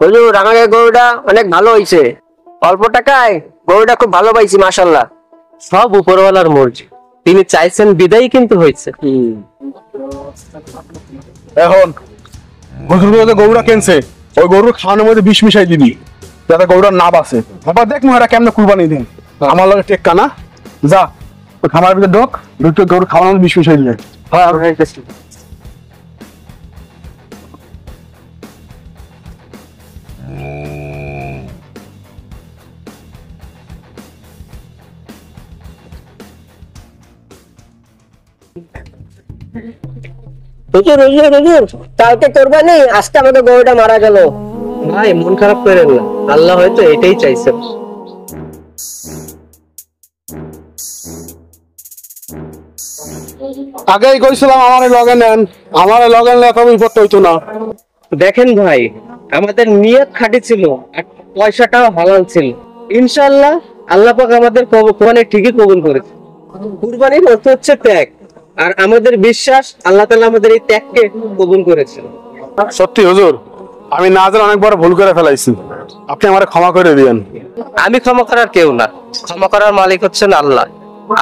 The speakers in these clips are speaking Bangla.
হুজুর আমাদের গরুটা অনেক ভালো হয়েছে, অল্প টাকায় গরুটা খুব ভালো পাইছি মাশাআল্লাহ। সব উপরওয়ালার মর্জি, তিনি চাইছেন বিদায়ী কিন্তু হয়েছে। এখন গরুটা কিনছে, ওই গরুর খাওয়ানোর মধ্যে বিষ মিশাই দিবি যাতে গরুটার না বাঁচে। আবার দেখ মহারা কেমনে কুরবানি দিন, আমার লগে টেক্কা না, যা ওই খামারের ভিতরে ঢোক, ঢুকতে গরুর খাওয়ানোর মধ্যে বিষ মিশাই দিলে। হ্যাঁ হুজুর হুজুর হুজুর, কালকে কোরবানি, আজকে আমাদের গরুটা মারা গেল। ভাই মন খারাপ করেন না, আল্লাহ হয়তো এটাই চাইছেন। আগেই কইছিলাম আমারে লগে নেন, আমারে লগে নিলে এত বিপদ হইতো না। দেখেন ভাই, আমাদের নিয়ত খাঁটি ছিল আর পয়সাটাও হালাল ছিল। ইনশাআল্লাহ আল্লাহ পাক আমাদের কোরবানি ঠিকই কবুল করেছে। কুরবানির অর্থ হচ্ছে ত্যাগ, আর আমাদের বিশ্বাস আল্লাহ তাআলা আমাদের এই ত্যাগকে কবুল করেছেন। সত্যি হুজুর, আমি না জানি অনেকবার ভুল করে ফেলাইছি, আপনি আমারে ক্ষমা করে দিয়েন। আমি ক্ষমা করার কেউ না, ক্ষমা করার মালিক হচ্ছেন আল্লাহ,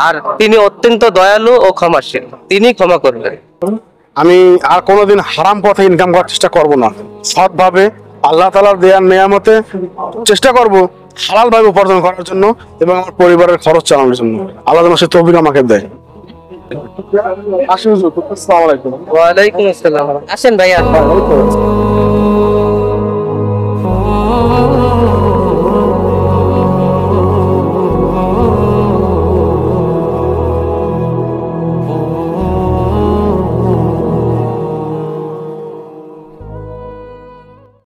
আর তিনি অত্যন্ত দয়ালু ও ক্ষমাশীল, তিনি ক্ষমা করবেন। আমি আর কোনোদিন হারাম পথে ইনকাম করার চেষ্টা করব না, সৎভাবে আল্লাহ তাআলার দেয়ার নেয়ামতে চেষ্টা করব হালাল ভাবে উপার্জন করার জন্য এবং আমার পরিবারের খরচ চালানোর জন্য। আল্লাহ যেন সে তৌফিক আমাকে দেয়। আসি হুজুর, আসসালামু আলাইকুম। ওয়ালাইকুম আসসালাম। আসেন ভাইয়া।